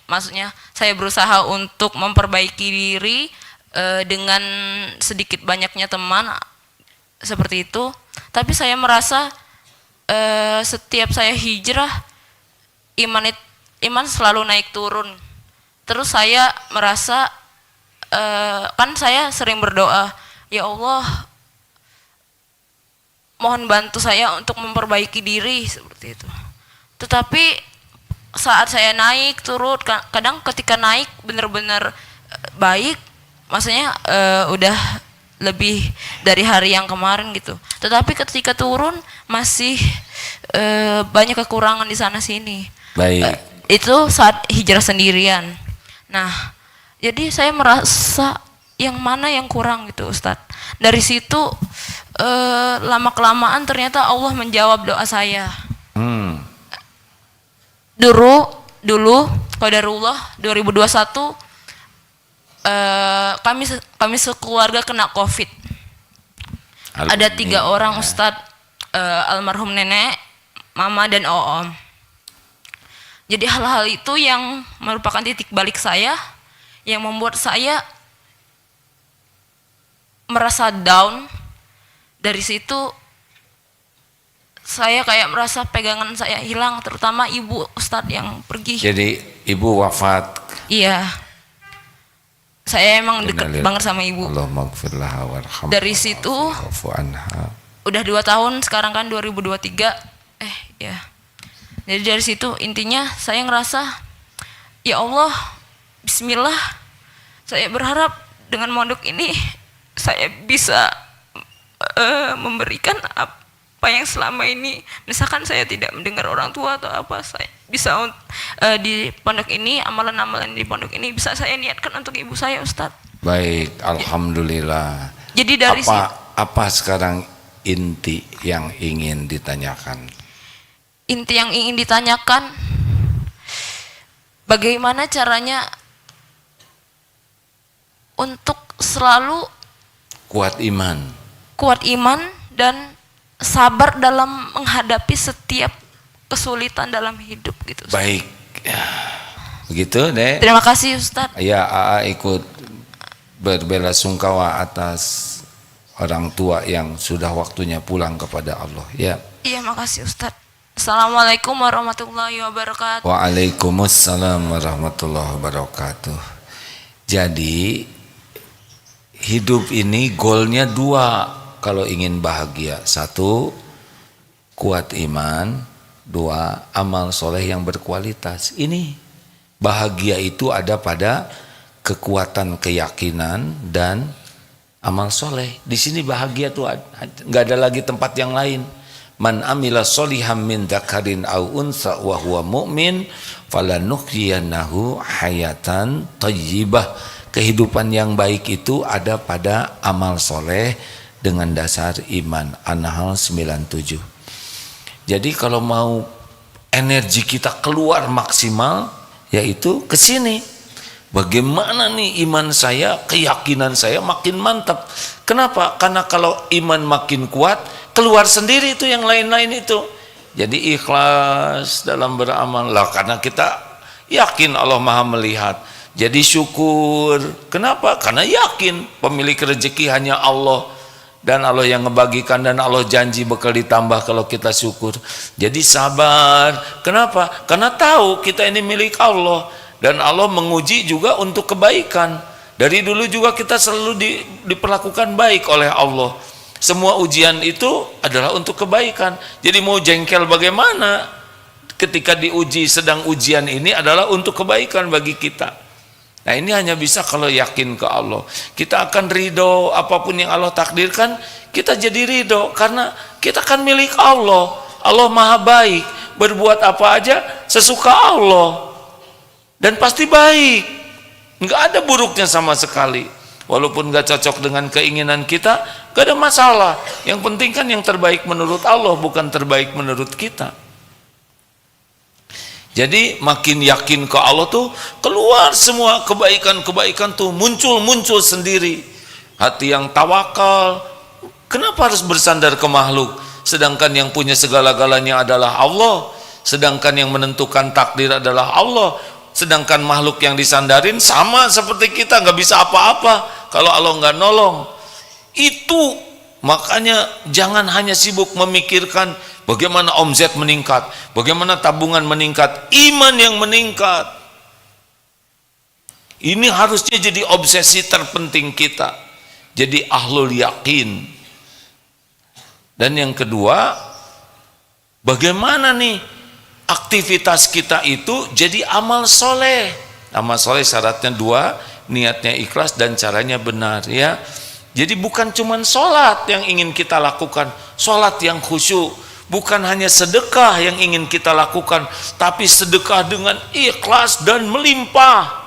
Maksudnya saya berusaha untuk memperbaiki diri dengan sedikit banyaknya teman seperti itu. Tapi saya merasa setiap saya hijrah iman selalu naik turun. Terus saya merasa kan saya sering berdoa, ya Allah, mohon bantu saya untuk memperbaiki diri seperti itu. Tetapi saat saya naik turun, kadang ketika naik benar-benar baik, maksudnya udah lebih dari hari yang kemarin gitu. Tetapi ketika turun masih banyak kekurangan di sana sini. Baik. Itu saat hijrah sendirian. Nah, jadi saya merasa yang mana yang kurang gitu Ustadz. Dari situ lama kelamaan ternyata Allah menjawab doa saya. Dulu qadarullah 2021 kami sekeluarga kena COVID. Ada 3 orang Ustadz, almarhum nenek, mama dan oom. Jadi hal-hal itu yang merupakan titik balik saya, yang membuat saya merasa down. Dari situ saya kayak merasa pegangan saya hilang, terutama ibu Ustadz yang pergi. Jadi ibu wafat. Iya. Saya emang deket banget sama ibu. Dari situ udah 2 tahun sekarang kan 2023. Ya. Jadi dari situ intinya saya ngerasa, ya Allah, bismillah, saya berharap dengan mondok ini saya bisa memberikan apa yang selama ini, misalkan saya tidak mendengar orang tua atau apa, saya bisa di pondok ini, amalan-amalan di pondok ini bisa saya niatkan untuk ibu saya Ustadz. Baik, alhamdulillah. Jadi dari apa sekarang inti yang ingin ditanyakan? Inti yang ingin ditanyakan, bagaimana caranya untuk selalu kuat iman dan sabar dalam menghadapi setiap kesulitan dalam hidup gitu. Baik, ya. Begitu deh. Terima kasih Ustadz. Ya, AA ikut berbelasungkawa atas orang tua yang sudah waktunya pulang kepada Allah. Ya. Iya, makasih Ustadz. Assalamualaikum warahmatullahi wabarakatuh. Waalaikumsalam warahmatullahi wabarakatuh. Jadi hidup ini goalnya dua kalau ingin bahagia. Satu, kuat iman. Dua, amal soleh yang berkualitas. Ini bahagia itu ada pada kekuatan keyakinan dan amal soleh. Di sini bahagia tuh nggak ada lagi tempat yang lain. Man amila soliham min dzakarin aw unsa wa huwa mu'min falanuhyiyannahu hayatan thayyibah. Kehidupan yang baik itu ada pada amal soleh dengan dasar iman. An-Nahl 97. Jadi kalau mau energi kita keluar maksimal, yaitu ke sini. Bagaimana nih iman saya, keyakinan saya makin mantap. Kenapa? Karena kalau iman makin kuat, keluar sendiri itu yang lain-lain itu. Jadi ikhlas dalam beramal lah, karena kita yakin Allah Maha melihat. Jadi syukur. Kenapa? Karena yakin pemilik rezeki hanya Allah. Dan Allah yang ngebagikan, dan Allah janji bakal ditambah kalau kita syukur. Jadi sabar. Kenapa? Karena tahu kita ini milik Allah, dan Allah menguji juga untuk kebaikan. Dari dulu juga kita selalu diperlakukan baik oleh Allah. Semua ujian itu adalah untuk kebaikan. Jadi mau jengkel bagaimana ketika diuji, sedang ujian ini adalah untuk kebaikan bagi kita. Nah, ini hanya bisa kalau yakin ke Allah. Kita akan ridho apapun yang Allah takdirkan, kita jadi ridho karena kita kan milik Allah. Allah Maha baik, berbuat apa aja sesuka Allah, dan pasti baik, nggak ada buruknya sama sekali. Walaupun nggak cocok dengan keinginan kita, nggak ada masalah. Yang penting kan yang terbaik menurut Allah, bukan terbaik menurut kita. Jadi makin yakin ke Allah tuh keluar semua kebaikan-kebaikan tuh muncul sendiri. Hati yang tawakal. Kenapa harus bersandar ke makhluk? Sedangkan yang punya segala-galanya adalah Allah. Sedangkan yang menentukan takdir adalah Allah. Sedangkan makhluk yang disandarin sama seperti kita, nggak bisa apa-apa kalau Allah nggak nolong. Itu makanya jangan hanya sibuk memikirkan bagaimana omzet meningkat, bagaimana tabungan meningkat, iman yang meningkat. Ini harusnya jadi obsesi terpenting kita. Jadi ahlul yakin. Dan yang kedua, bagaimana nih aktivitas kita itu jadi amal soleh. Amal soleh syaratnya dua, niatnya ikhlas dan caranya benar, ya. Jadi bukan cuma sholat yang ingin kita lakukan, sholat yang khusyuk. Bukan hanya sedekah yang ingin kita lakukan, tapi sedekah dengan ikhlas dan melimpah.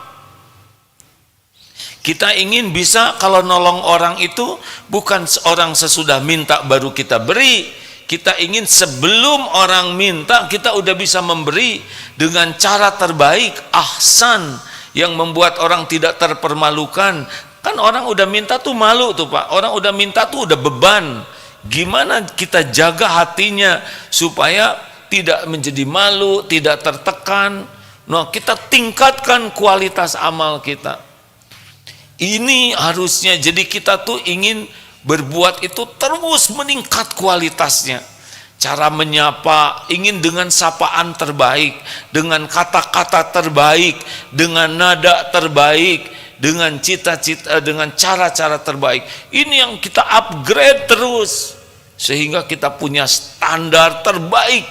Kita ingin bisa kalau nolong orang itu bukan orang sesudah minta baru kita beri. Kita ingin sebelum orang minta kita udah bisa memberi dengan cara terbaik, ahsan, yang membuat orang tidak terpermalukan. Kan orang udah minta tuh malu tuh Pak, orang udah minta tuh udah beban. Gimana kita jaga hatinya supaya tidak menjadi malu, tidak tertekan. Nah, kita tingkatkan kualitas amal kita. Ini harusnya, jadi kita tuh ingin berbuat itu terus meningkat kualitasnya. Cara menyapa, ingin dengan sapaan terbaik, dengan kata-kata terbaik, dengan nada terbaik, dengan cita-cita, dengan cara-cara terbaik. Ini yang kita upgrade terus sehingga kita punya standar terbaik.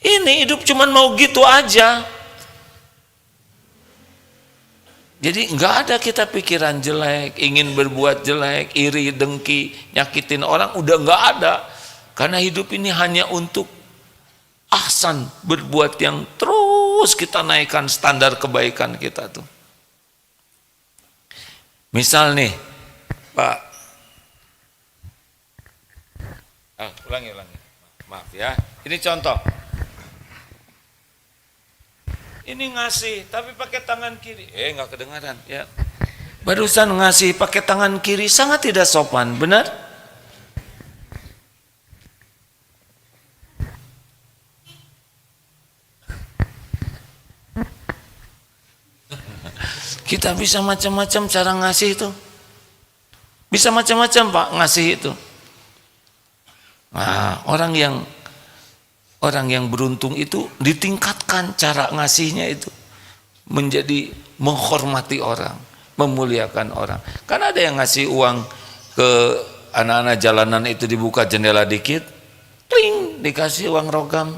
Ini hidup cuman mau gitu aja. Jadi nggak ada kita pikiran jelek, ingin berbuat jelek, iri, dengki, nyakitin orang, udah nggak ada. Karena hidup ini hanya untuk ahsan, berbuat yang terus kita naikkan standar kebaikan kita tuh. Misal nih, Pak, Ulangi. Maaf ya. Ini contoh. Ini ngasih tapi pakai tangan kiri. Nggak kedengaran ya. Barusan ngasih pakai tangan kiri sangat tidak sopan, benar? Kita bisa macam-macam cara ngasih itu. Bisa macam-macam Pak ngasih itu. Nah, orang yang beruntung itu ditingkatkan cara ngasihnya itu menjadi menghormati orang, memuliakan orang. Karena ada yang ngasih uang ke anak-anak jalanan itu, dibuka jendela dikit, kling, dikasih uang rogam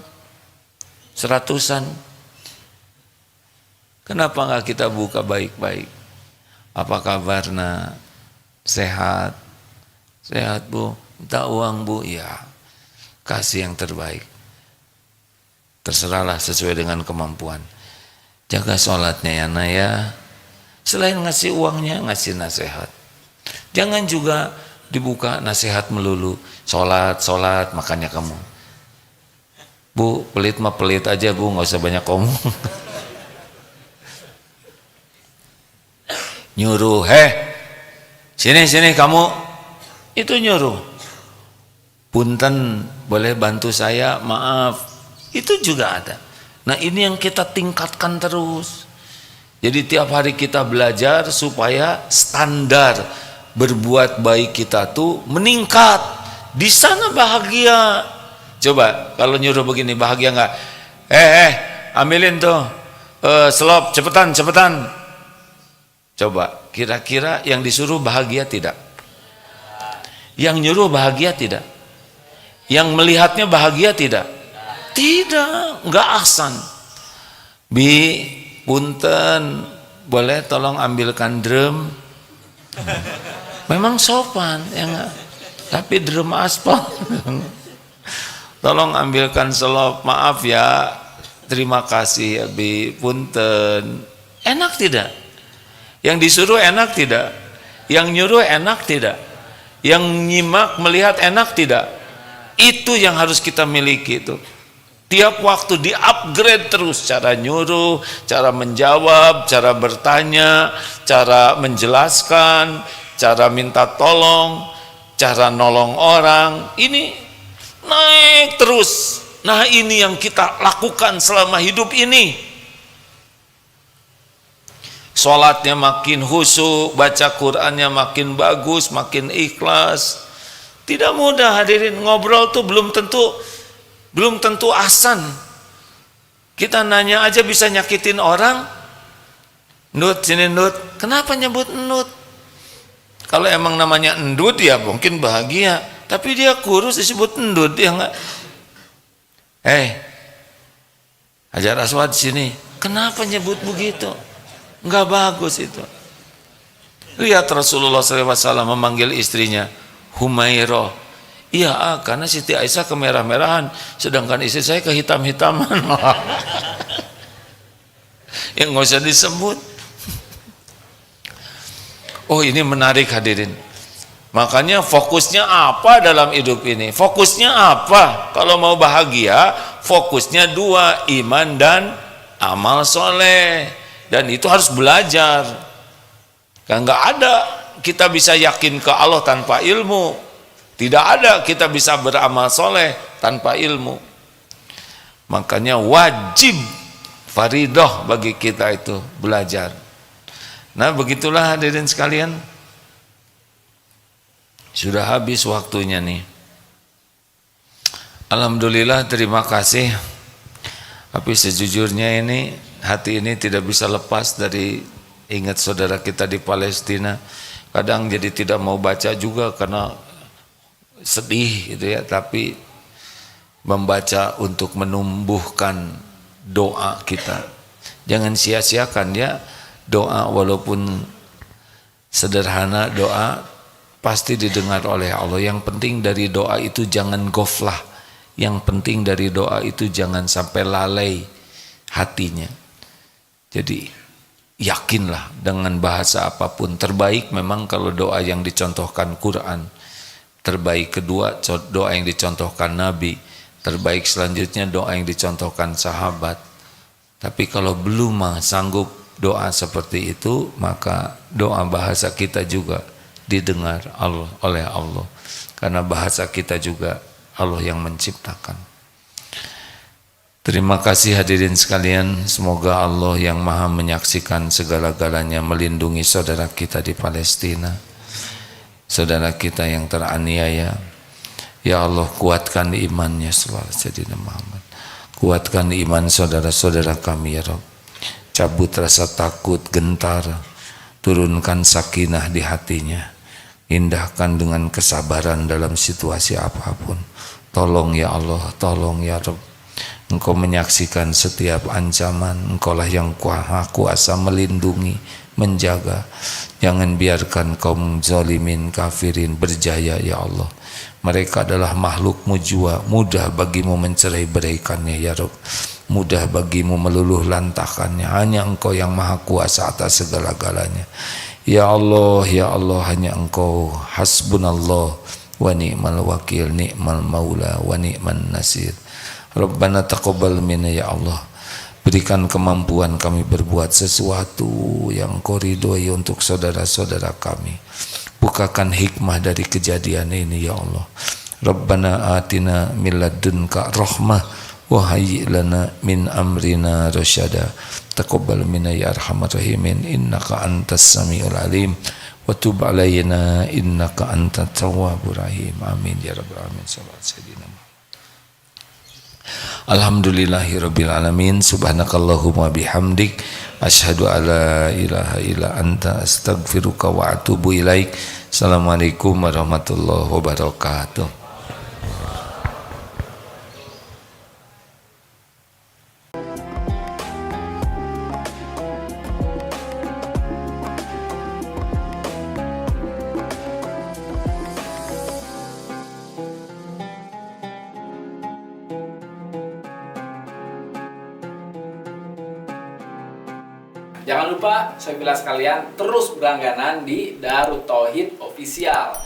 100-an. Kenapa nggak kita buka baik-baik? Apa kabar nak? Sehat? Sehat Bu? Minta uang Bu? Ya, kasih yang terbaik. Terserahlah sesuai dengan kemampuan. Jaga sholatnya ya nak ya. Selain ngasih uangnya, ngasih nasihat. Jangan juga dibuka nasihat melulu. Sholat, makanya kamu. Bu, pelit mah pelit aja Bu, nggak usah banyak ngomong. Nyuruh, sini kamu. Itu nyuruh. Punten, boleh bantu saya, maaf. Itu juga ada. Nah ini yang kita tingkatkan terus. Jadi tiap hari kita belajar supaya standar berbuat baik kita tuh meningkat. Di sana bahagia. Coba kalau nyuruh begini, bahagia nggak? Ambilin tuh selop, cepetan. Coba kira-kira yang disuruh bahagia tidak? Yang nyuruh bahagia tidak? Yang melihatnya bahagia tidak? Tidak, enggak ahsan. Bi, punten, boleh tolong ambilkan drum? Memang sopan, ya enggak? Tapi drum aspal. Tolong ambilkan selop, maaf ya, terima kasih ya Bi, punten. Enak tidak? Yang disuruh enak tidak? Yang nyuruh enak tidak? Yang nyimak melihat enak tidak? Itu yang harus kita miliki itu. Tiap waktu di-upgrade terus cara nyuruh, cara menjawab, cara bertanya, cara menjelaskan, cara minta tolong, cara nolong orang. Ini naik terus. Nah, ini yang kita lakukan selama hidup ini. Sholatnya makin khusyuk, baca Qur'annya makin bagus, makin ikhlas. Tidak mudah hadirin, ngobrol tuh belum tentu ahsan. Kita nanya aja bisa nyakitin orang. Ndut, sini Ndut. Kenapa nyebut Ndut? Kalau emang namanya Ndut ya mungkin bahagia. Tapi dia kurus disebut Ndut, ya enggak? Hajar Aswad sini. Kenapa nyebut begitu? Enggak bagus itu. Lihat Rasulullah SAW memanggil istrinya Humairah. Iya, karena Siti Aisyah kemerah-merahan, sedangkan istri saya kehitam-hitaman. Yang nggak usah disebut. Oh, ini menarik hadirin. Makanya fokusnya apa dalam hidup ini? Fokusnya apa? Kalau mau bahagia, fokusnya dua, iman dan amal soleh. Dan itu harus belajar. Kan nggak ada kita bisa yakin ke Allah tanpa ilmu. Tidak ada kita bisa beramal soleh tanpa ilmu. Makanya wajib faridah bagi kita itu belajar. Nah begitulah hadirin sekalian. Sudah habis waktunya nih. Alhamdulillah, terima kasih. Tapi sejujurnya ini hati ini tidak bisa lepas dari ingat saudara kita di Palestina. Kadang jadi tidak mau baca juga karena sedih gitu ya, tapi membaca untuk menumbuhkan doa kita. Jangan sia-siakan ya doa, walaupun sederhana doa pasti didengar oleh Allah. Yang penting dari doa itu jangan goflah. Yang penting dari doa itu jangan sampai lalai hatinya. Jadi yakinlah dengan bahasa apapun. Terbaik memang kalau doa yang dicontohkan Quran. terbaik kedua doa yang dicontohkan Nabi, terbaik selanjutnya doa yang dicontohkan sahabat. Tapi kalau belum sanggup doa seperti itu, maka doa bahasa kita juga didengar oleh Allah, karena bahasa kita juga Allah yang menciptakan. Terima kasih hadirin sekalian, semoga Allah yang maha menyaksikan segala-galanya melindungi saudara kita di Palestina, saudara kita yang teraniaya. Ya Allah, kuatkan imannya selalu Sayyidina Muhammad, kuatkan iman saudara-saudara kami ya Rabb. Cabut rasa takut, gentar, turunkan sakinah di hatinya, indahkan dengan kesabaran dalam situasi apapun. Tolong ya Allah, tolong ya Rabb. Engkau menyaksikan setiap ancaman, Engkaulah yang kuasa melindungi, menjaga. Jangan biarkan kaum zalimin, kafirin berjaya ya Allah. Mereka adalah makhlukmu jua, mudah bagimu mencerai-beraikannya ya Rabb, mudah bagimu meluluh lantahkannya. Hanya Engkau yang maha kuasa atas segala-galanya ya Allah, ya Allah. Hanya Engkau, hasbunallah wa ni'mal wakil, ni'mal maula wa ni'man nasir. Rabbana taqabbal minna ya Allah, berikan kemampuan kami berbuat sesuatu yang Engkau ridhoi untuk saudara-saudara kami. Bukakan hikmah dari kejadian ini ya Allah. Rabbana atina min ladunka rahmah wa hayyi lana min amrina rasyada. Taqabbal minna ya arhamar rahimin, innaka antas samiul alim, wa tub alaina innaka antat tawwabur rahim. Amin ya rabbal alamin. Sallallahu alaihi wasallam. Alhamdulillahirabbil alamin. Subhanakallahumma bihamdik, asyhadu alla ilaha illa anta, astaghfiruka wa atubu ilaik. Assalamualaikum warahmatullahi wabarakatuh. Jangan lupa, saya bilang sekalian, terus berlangganan di Darut Tauhid Official.